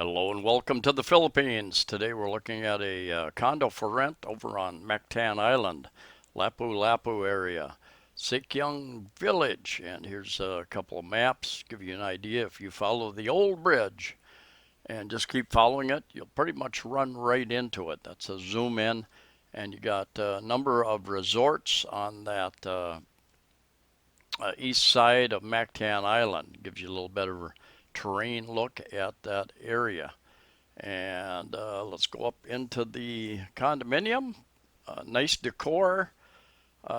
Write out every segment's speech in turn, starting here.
Hello and welcome to the Philippines. Today we're looking at a condo for rent over on Mactan Island, Lapu area, Saekyung Village. And here's a couple of maps, give you an idea. If you follow the old bridge and just keep following it, you'll pretty much run right into it. That's a zoom in, and you got a number of resorts on that east side of Mactan Island. Gives you a little better terrain look at that area. And let's go up into the condominium. Nice decor,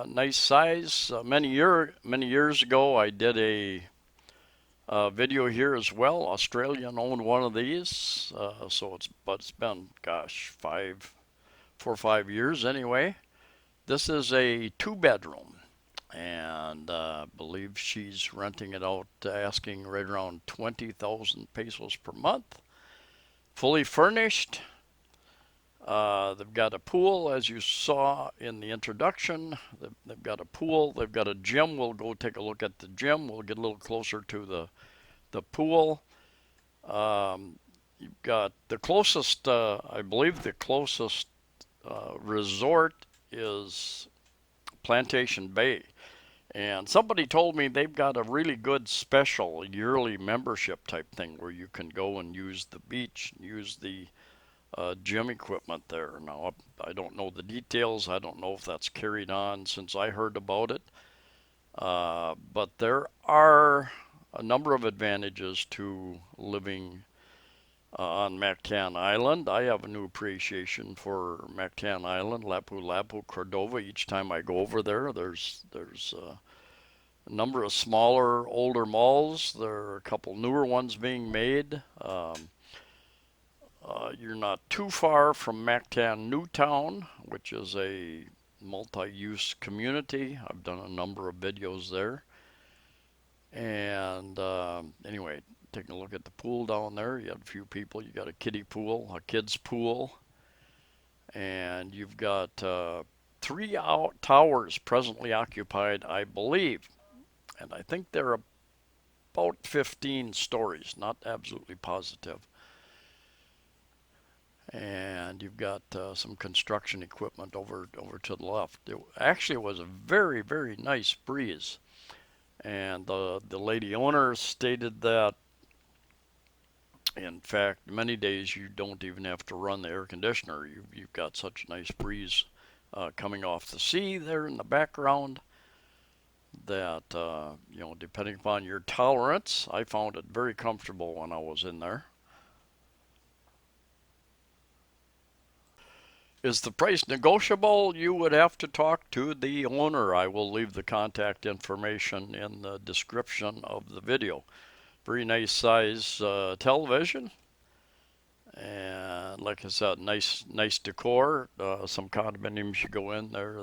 nice size. Many years ago, I did a video here as well. Australian owned one of these, it's been, gosh, 4 or 5 years anyway. This is a 2 bedroom, and I believe she's renting it out, asking right around 20,000 pesos per month. Fully furnished. They've got a pool, as you saw in the introduction. They've got a pool. They've got a gym. We'll go take a look at the gym. We'll get a little closer to the pool. You've got the closest, I believe the closest resort is Plantation Bay. And somebody told me they've got a really good special yearly membership type thing where you can go and use the beach, use the gym equipment there. Now, I don't know the details. I don't know if that's carried on since I heard about it. But there are a number of advantages to living on Mactan Island. I have a new appreciation for Mactan Island, Lapu, Cordova. Each time I go over there, there's a number of smaller, older malls. There are a couple newer ones being made. You're not too far from Mactan Newtown, which is a multi-use community. I've done a number of videos there. And anyway, taking a look at the pool down there, you have a few people. You got a kiddie pool, a kids pool, and you've got three towers presently occupied, I believe. And I think they're about 15 stories, not absolutely positive. And you've got some construction equipment over to the left. It actually was a very, very nice breeze. And the lady owner stated that, in fact, many days you don't even have to run the air conditioner. You've got such a nice breeze coming off the sea there in the background that, depending upon your tolerance, I found it very comfortable when I was in there. Is the price negotiable? You would have to talk to the owner. I will leave the contact information in the description of the video. Very nice size television, and like I said, nice decor. Some condominiums you go in there,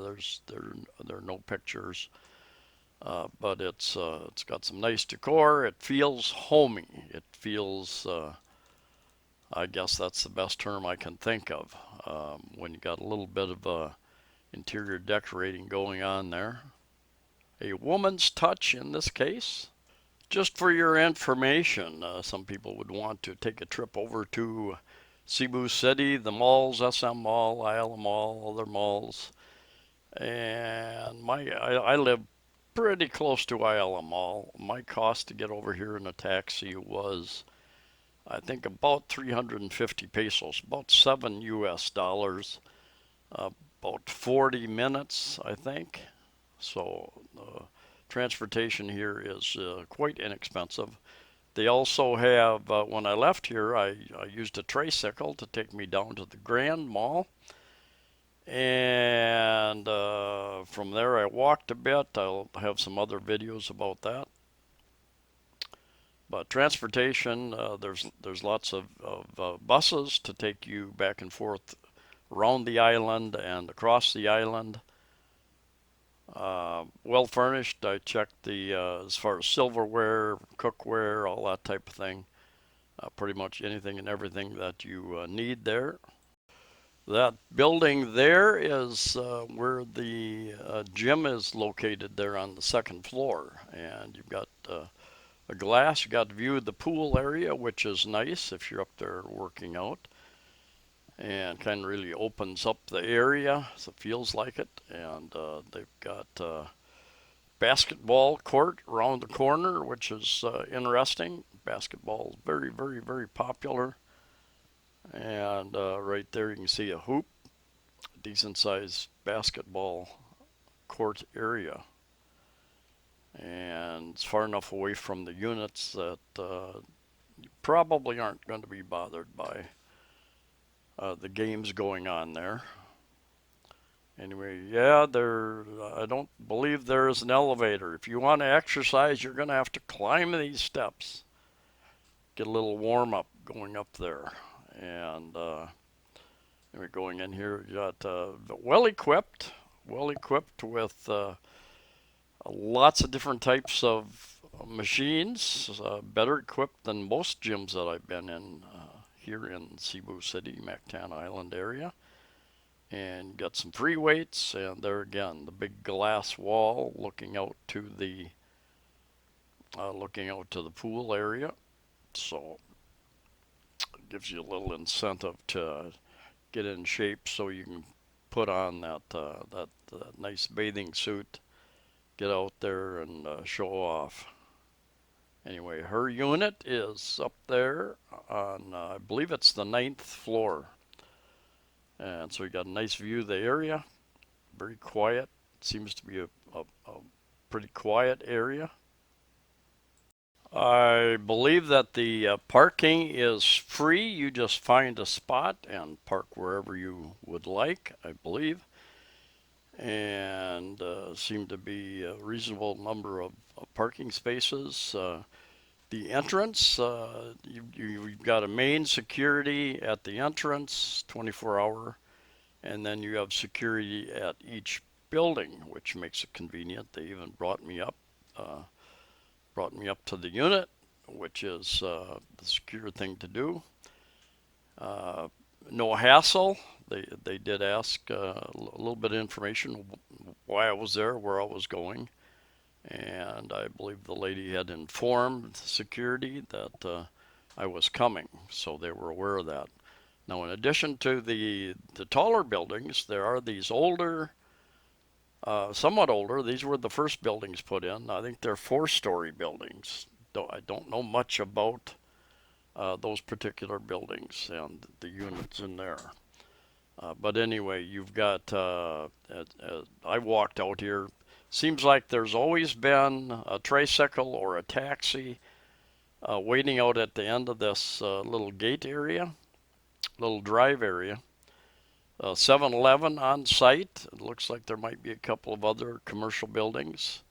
there are no pictures, but it's got some nice decor. It feels homey. It feels I guess that's the best term I can think of, when you got a little bit of interior decorating going on there. A woman's touch in this case. Just for your information, some people would want to take a trip over to Cebu City, the malls, SM Mall, Ayala Mall, other malls. And I live pretty close to Ayala Mall. My cost to get over here in a taxi was, I think, about 350 pesos, about $7 US, about 40 minutes, I think. So transportation here is quite inexpensive. They also have, when I left here, I used a tricycle to take me down to the Grand Mall. And from there I walked a bit. I'll have some other videos about that. But transportation, there's lots of buses to take you back and forth around the island and across the island. Well furnished. I checked the as far as silverware, cookware, all that type of thing. Pretty much anything and everything that you need there. That building there is where the gym is located there on the second floor, and you've got a glass. You got to view the pool area, which is nice if you're up there working out, and kind of really opens up the area, so it feels like it. And they've got basketball court around the corner, which is interesting. Basketball is very, very, very popular. And right there you can see a hoop, decent sized basketball court area. And it's far enough away from the units that you probably aren't going to be bothered by the games going on there. Anyway, yeah, I don't believe there is an elevator. If you want to exercise, you're going to have to climb these steps. Get a little warm up going up there. And anyway, going in here, you got well equipped with lots of different types of machines, better equipped than most gyms that I've been in here in Cebu City, Mactan Island area. And got some free weights, and there again, the big glass wall looking out to the pool area. So it gives you a little incentive to get in shape so you can put on that nice bathing suit, get out there and show off. Anyway, her unit is up there on, I believe it's the 9th floor. And so you got a nice view of the area, very quiet. Seems to be a pretty quiet area. I believe that the parking is free. You just find a spot and park wherever you would like, I believe. And seem to be a reasonable number of parking spaces. The entrance, you've got a main security at the entrance, 24-hour, and then you have security at each building, which makes it convenient. They even brought me up to the unit, which is the secure thing to do. No hassle. They did ask a little bit of information, why I was there, where I was going. And I believe the lady had informed security that I was coming, so they were aware of that. Now, in addition to the taller buildings, there are these older, somewhat older. These were the first buildings put in. I think they're 4-story buildings. I don't know much about those particular buildings and the units in there. But anyway, you've got, I walked out here. Seems like there's always been a tricycle or a taxi waiting out at the end of this little gate area, little drive area. 7-Eleven on site. It looks like there might be a couple of other commercial buildings.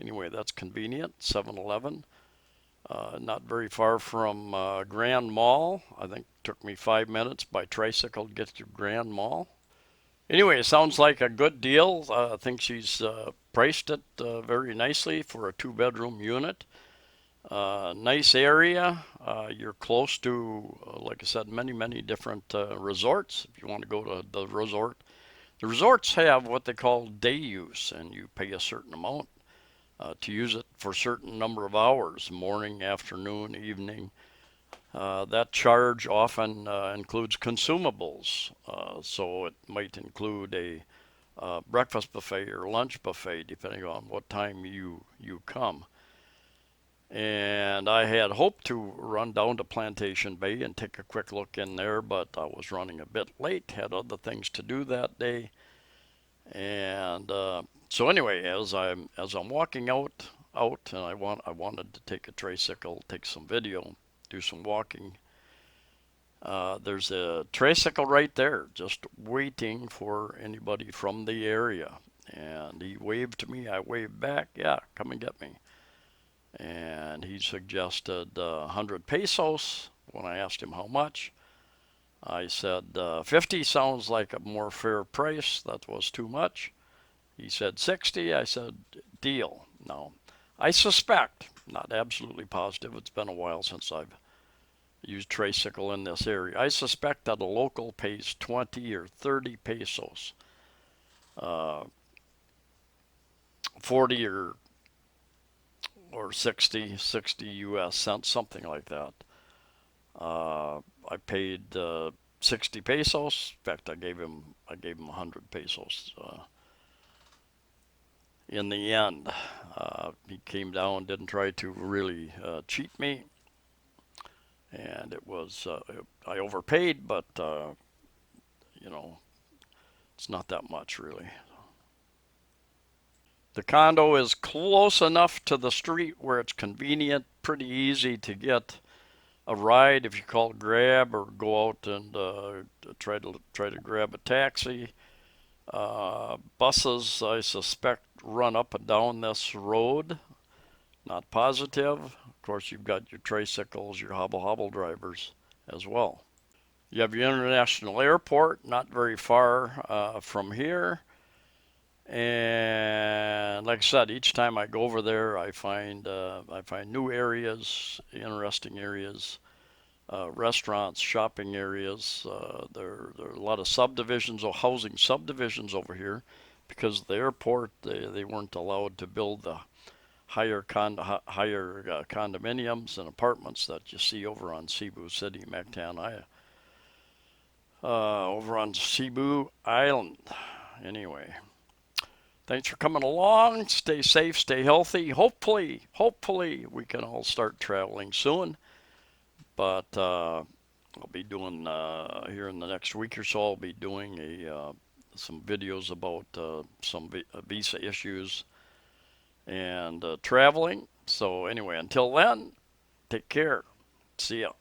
Anyway, that's convenient. 7-Eleven. Not very far from Grand Mall. I think it took me 5 minutes by tricycle to get to Grand Mall. Anyway, it sounds like a good deal. I think she's priced it very nicely for a 2-bedroom unit. Nice area. You're close to, like I said, many, many different resorts. If you want to go to the resort, the resorts have what they call day use, and you pay a certain amount to use it for a certain number of hours, morning, afternoon, evening. That charge often includes consumables, so it might include a breakfast buffet or lunch buffet, depending on what time you come. And I had hoped to run down to Plantation Bay and take a quick look in there, but I was running a bit late, had other things to do that day. And so anyway, as I'm walking out, and I wanted to take a tricycle, take some video, do some walking. There's a tricycle right there, just waiting for anybody from the area. And he waved to me, I waved back, yeah, come and get me. And he suggested 100 pesos when I asked him how much. I said 50 sounds like a more fair price. That was too much. He said 60. I said deal. Now, I suspect, not absolutely positive, it's been a while since I've used tricycle in this area. I suspect that a local pays 20 or 30 pesos. 40 or or 60 US cents, something like that. I paid 60 pesos. In fact, I gave him 100 pesos. In the end, he came down, didn't try to really cheat me, and it was I overpaid, but you know, it's not that much really. The condo is close enough to the street where it's convenient, pretty easy to get a ride if you call Grab or go out and try to grab a taxi. Buses, I suspect, run up and down this road. Not positive. Of course, you've got your tricycles, your hobble hobble drivers as well. You have your international airport, not very far from here. And like I said, each time I go over there, I find new areas, interesting areas, restaurants, shopping areas. There are a lot of subdivisions or housing subdivisions over here because the airport they weren't allowed to build the higher condominiums and apartments that you see over on Cebu City, Mactan Island, over on Cebu Island. Anyway, thanks for coming along. Stay safe, stay healthy. Hopefully, we can all start traveling soon. But I'll be doing here in the next week or so. I'll be doing some videos about some visa issues and traveling. So anyway, until then, take care. See ya.